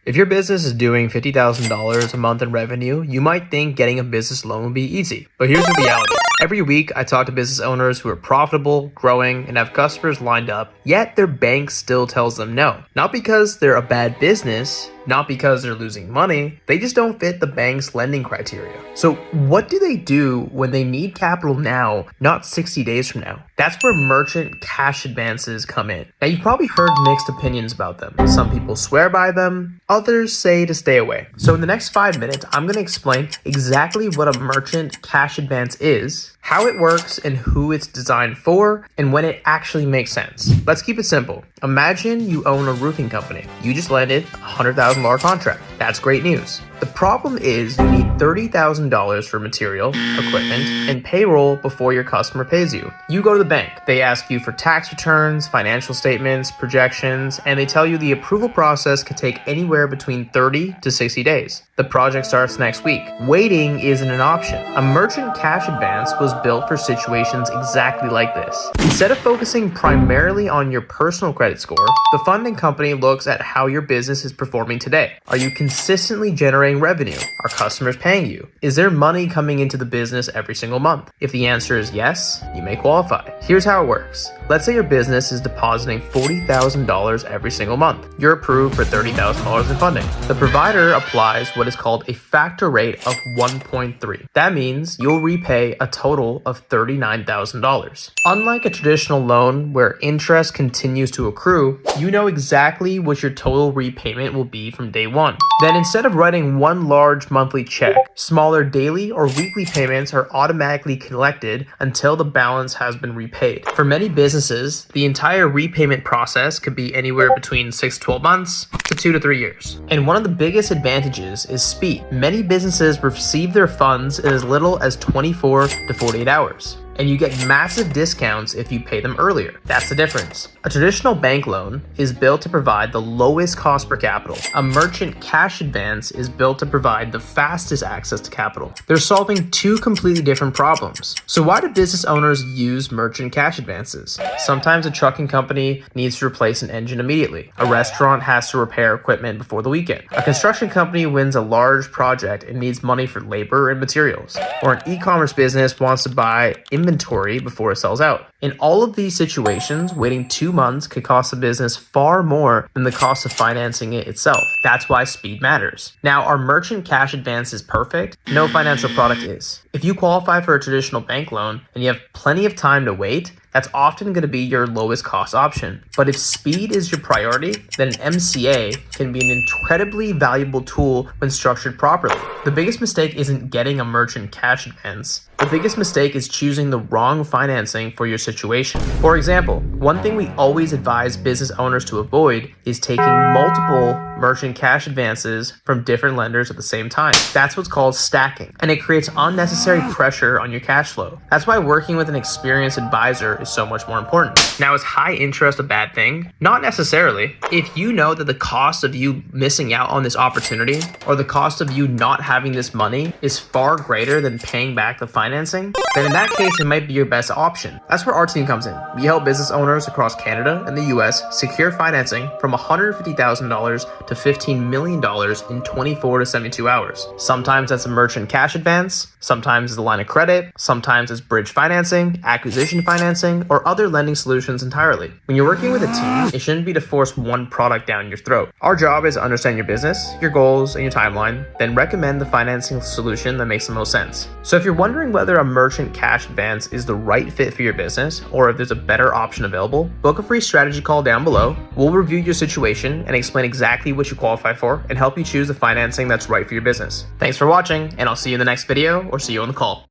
If your business is doing $50,000 a month in revenue, you might think getting a business loan would be easy. But here's the reality. Every week, I talk to business owners who are profitable, growing, and have customers lined up, yet their bank still tells them no. Not because they're a bad business, not because they're losing money, they just don't fit the bank's lending criteria. So what do they do when they need capital now, not 60 days from now? That's where merchant cash advances come in. Now, you've probably heard mixed opinions about them. Some people swear by them, others say to stay away. So in the next 5 minutes, I'm going to explain exactly what a merchant cash advance is, how it works and who it's designed for, and when it actually makes sense. Let's keep it simple. Imagine you own a roofing company. You just landed a $100,000 contract. That's great news. The problem is you need $30,000 for material, equipment, and payroll before your customer pays you. You go to the bank. They ask you for tax returns, financial statements, projections, and they tell you the approval process could take anywhere between 30 to 60 days. The project starts next week. Waiting isn't an option. A merchant cash advance was built for situations exactly like this. Instead of focusing primarily on your personal credit score, the funding company looks at how your business is performing today. Are you consistently generating revenue? Are customers paying you? Is there money coming into the business every single month? If the answer is yes, you may qualify. Here's how it works. Let's say your business is depositing $40,000 every single month. You're approved for $30,000 in funding. The provider applies what is called a factor rate of 1.3. That means you'll repay a total of $39,000. Unlike a traditional loan where interest continues to accrue, you know exactly what your total repayment will be from day one. Then instead of writing one large monthly check, smaller daily or weekly payments are automatically collected until the balance has been repaid. For many businesses, the entire repayment process could be anywhere between 6 to 12 months to 2 to 3 years. And one of the biggest advantages is speed. Many businesses receive their funds in as little as 24 to 48 hours. And you get massive discounts if you pay them earlier. That's the difference. A traditional bank loan is built to provide the lowest cost per capital. A merchant cash advance is built to provide the fastest access to capital. They're solving two completely different problems. So why do business owners use merchant cash advances? Sometimes a trucking company needs to replace an engine immediately. A restaurant has to repair equipment before the weekend. A construction company wins a large project and needs money for labor and materials. Or an e-commerce business wants to buy inventory before it sells out. In all of these situations, waiting 2 months could cost the business far more than the cost of financing it itself. That's why speed matters. Now, are merchant cash advances perfect? No financial product is. If you qualify for a traditional bank loan and you have plenty of time to wait, that's often going to be your lowest cost option. But if speed is your priority, then an MCA can be an incredibly valuable tool when structured properly. The biggest mistake isn't getting a merchant cash advance. The biggest mistake is choosing the wrong financing for your situation. For example, one thing we always advise business owners to avoid is taking multiple merchant cash advances from different lenders at the same time. That's what's called stacking, and it creates unnecessary pressure on your cash flow. That's why working with an experienced advisor is so much more important. Now, is high interest a bad thing? Not necessarily. If you know that the cost of you missing out on this opportunity or the cost of you not having this money is far greater than paying back the financing, then in that case, it might be your best option. That's where our team comes in. We help business owners across Canada and the US secure financing from $150,000 to $15 million in 24 to 72 hours. Sometimes that's a merchant cash advance, sometimes it's a line of credit, sometimes it's bridge financing, acquisition financing, or other lending solutions entirely. When you're working with a team, it shouldn't be to force one product down your throat. Our job is to understand your business, your goals, and your timeline, then recommend the financing solution that makes the most sense. So if you're wondering whether a merchant cash advance is the right fit for your business, or if there's a better option available, book a free strategy call down below. We'll review your situation and explain exactly what you qualify for and help you choose the financing that's right for your business. Thanks for watching, and I'll see you in the next video or see you on the call.